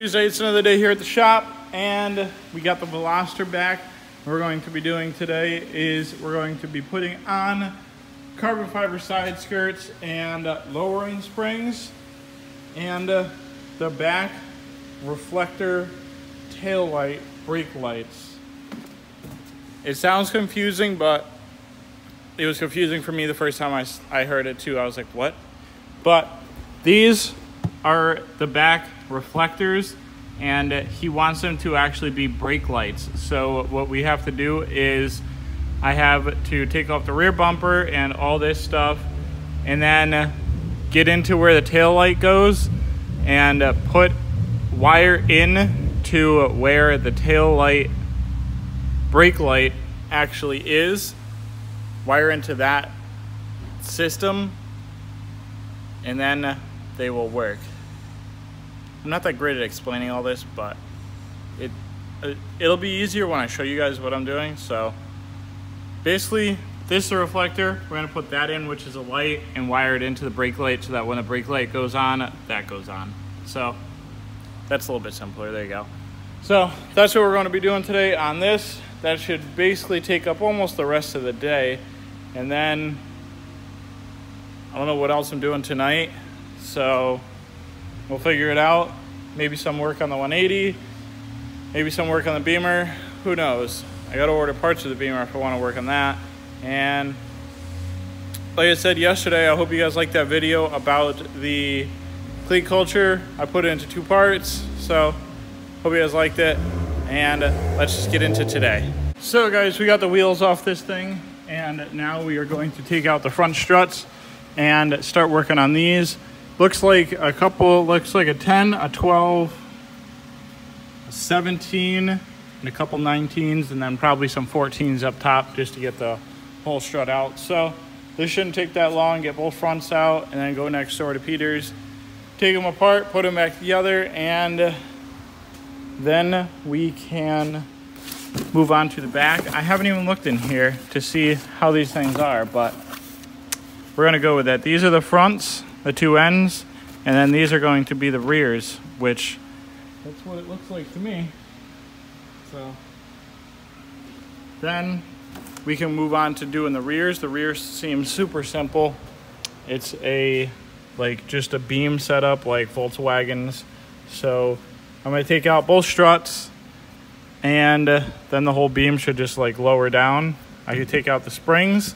Tuesday, it's another day here at the shop, and we got the Veloster back. What we're going to be doing today is we're going to be putting on carbon fiber side skirts and lowering springs and the back reflector tail light brake lights. It sounds confusing, but it was confusing for me the first time I heard it too. I was like, what? But these are the back reflectors, and he wants them to actually be brake lights. So what we have to do is I have to take off the rear bumper and all this stuff, and then get into where the tail light goes and put wire in to where the tail light brake light actually is, wire into that system, and then they will work. I'm not that great at explaining all this, but it'll be easier when I show you guys what I'm doing. So basically, this is a reflector. We're gonna put that in, which is a light, and wire it into the brake light so that when the brake light goes on, that goes on. So that's a little bit simpler. There you go. So that's what we're going to be doing today on this. That should basically take up almost the rest of the day. And then I don't know what else I'm doing tonight, so we'll figure it out. Maybe some work on the 180, maybe some work on the Beamer, who knows. I gotta order parts of the Beamer if I wanna work on that. And like I said yesterday, I hope you guys liked that video about the cleat culture. I put it into 2 parts, so hope you guys liked it. And let's just get into today. So guys, we got the wheels off this thing, and now we are going to take out the front struts and start working on these. Looks like a couple, looks like a 10, a 12, a 17, and a couple 19s, and then probably some 14s up top just to get the whole strut out. So this shouldn't take that long. Get both fronts out and then go next door to Peter's, take them apart, put them back together, and then we can move on to the back. I haven't even looked in here to see how these things are, but we're gonna go with that. These are the fronts, the 2 ends, and then these are going to be the rears, which that's what it looks like to me. So then we can move on to doing the rears. The rears seem super simple. It's just a beam setup like Volkswagens. So I'm gonna take out both struts, and then the whole beam should just like lower down. I could take out the springs,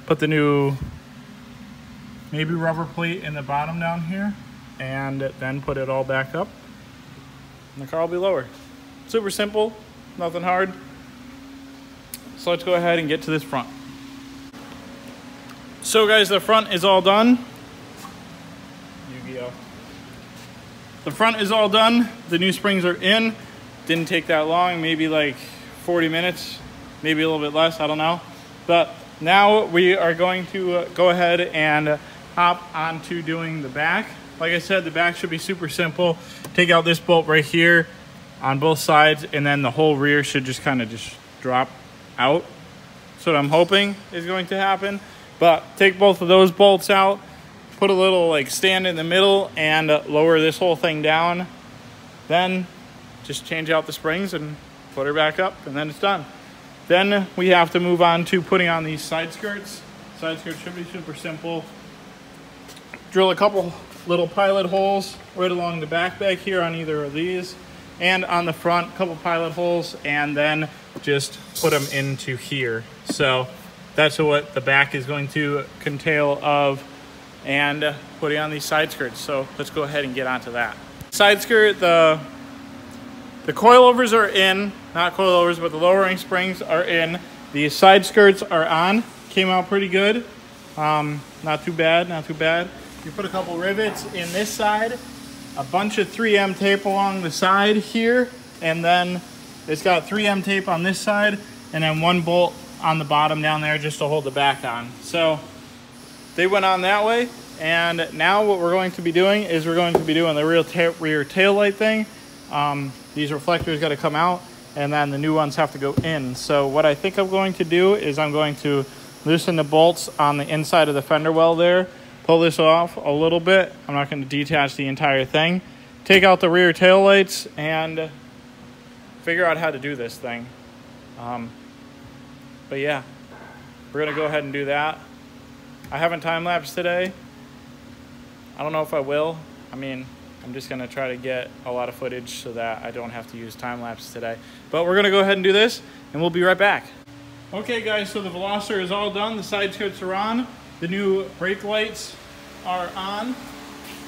put the new maybe rubber plate in the bottom down here, and then put it all back up, and the car will be lower. Super simple, nothing hard. So let's go ahead and get to this front. So guys, the front is all done. Yu-Gi-Oh. The front is all done. The new springs are in. Didn't take that long, maybe like 40 minutes, maybe a little bit less, I don't know. But now we are going to go ahead and hop onto doing the back. Like I said, the back should be super simple. Take out this bolt right here on both sides, and then the whole rear should just kind of just drop out. That's what I'm hoping is going to happen. But take both of those bolts out, put a little like stand in the middle, and lower this whole thing down. Then just change out the springs and put her back up, and then it's done. Then we have to move on to putting on these side skirts. Side skirts should be super simple. Drill a couple little pilot holes right along the back here on either of these, and on the front, a couple pilot holes, and then just put them into here. So that's what the back is going to entail of, and putting on these side skirts. So let's go ahead and get onto that. Side skirt, the coilovers are in, not coilovers, but the lowering springs are in. The side skirts are on, came out pretty good. Not too bad, not too bad. You put a couple rivets in this side, a bunch of 3M tape along the side here, and then it's got 3M tape on this side, and then 1 bolt on the bottom down there just to hold the back on. So they went on that way, and now what we're going to be doing is we're going to be doing the rear tail light thing. These reflectors got to come out, and then the new ones have to go in. So what I think I'm going to do is I'm going to loosen the bolts on the inside of the fender well there, pull this off a little bit. I'm not going to detach the entire thing. take out the rear tail lights and figure out how to do this thing. But yeah, we're gonna go ahead and do that. I haven't time-lapsed today. I don't know if I will. I mean, I'm just gonna try to get a lot of footage so that I don't have to use time-lapse today. But we're gonna go ahead and do this, and we'll be right back. Okay guys, so the Veloster is all done. The side skirts are on. The new brake lights are on.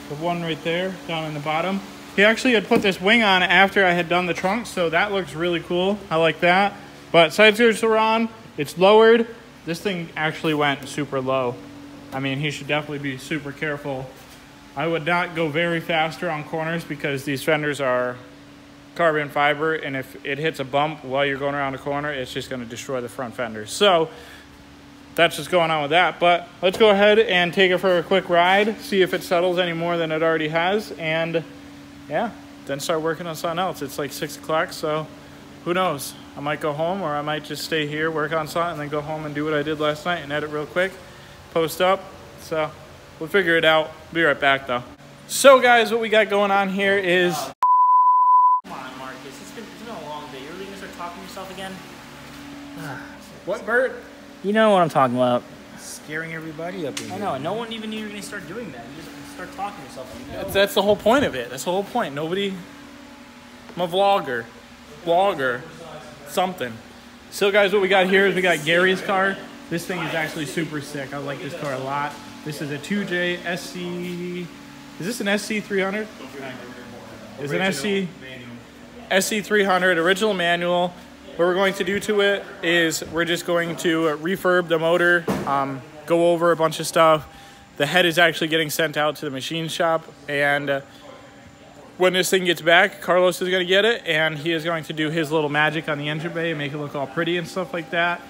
The one right there, down in the bottom. He actually had put this wing on after I had done the trunk, so that looks really cool. I like that. But side skirts are on. It's lowered. This thing actually went super low. I mean, he should definitely be super careful. I would not go very fast around corners because these fenders are carbon fiber, and if it hits a bump while you're going around a corner, it's just going to destroy the front fenders. So that's what's going on with that. But let's go ahead and take it for a quick ride, see if it settles any more than it already has, and yeah, then start working on something else. It's like 6 o'clock, so who knows? I might go home, or I might just stay here, work on something, and then go home and do what I did last night and edit real quick, post up. So we'll figure it out. Be right back though. So guys, what we got going on here is... Come on, Marcus. It's been a long day. You're really gonna start talking to yourself again? What, Bert? You know what I'm talking about. Scaring everybody up in here. I know. No one even knew you were gonna start doing that. You just start talking to yourself. That's the whole point of it. That's the whole point. Nobody... I'm a vlogger. Vlogger. Something. So guys, what we got here is we got Gary's car. This thing is actually super sick. I like this car a lot. This is a 2J SC... Is this an SC300? Is an SC300 original manual. What we're going to do to it is we're just going to refurb the motor, go over a bunch of stuff. The head is actually getting sent out to the machine shop, and when this thing gets back, Carlos is going to get it, and he is going to do his little magic on the engine bay and make it look all pretty and stuff like that.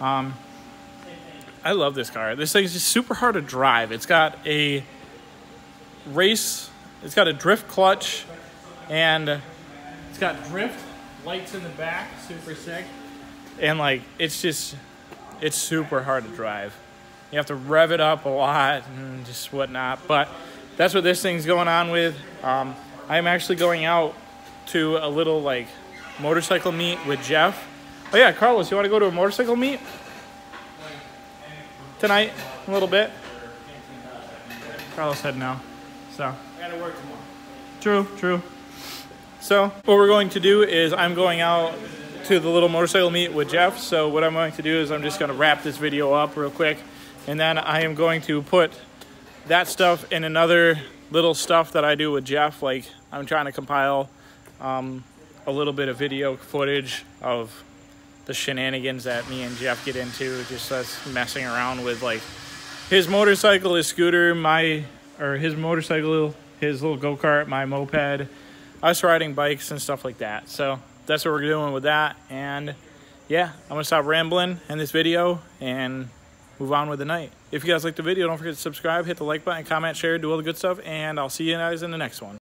I love this car. This thing is just super hard to drive. It's got a it's got a drift clutch, and it's got drift lights in the back, super sick. And like, it's super hard to drive. You have to rev it up a lot and just whatnot, but that's what this thing's going on with. I'm actually going out to a little like motorcycle meet with Jeff. Oh yeah, Carlos, you want to go to a motorcycle meet tonight? A little bit. Carlos said no. So I gotta work tomorrow. True. So what we're going to do is I'm going out to the little motorcycle meet with Jeff. So what I'm going to do is I'm just going to wrap this video up real quick, and then I am going to put that stuff in another little stuff that I do with Jeff. Like, I'm trying to compile a little bit of video footage of the shenanigans that me and Jeff get into, just us messing around with like his motorcycle, his scooter, his motorcycle, his little go-kart, my moped, us riding bikes and stuff like that. So that's what we're doing with that. And yeah, I'm gonna stop rambling in this video and move on with the night. If you guys like the video, don't forget to subscribe, hit the like button, comment, share, do all the good stuff, and I'll see you guys in the next one.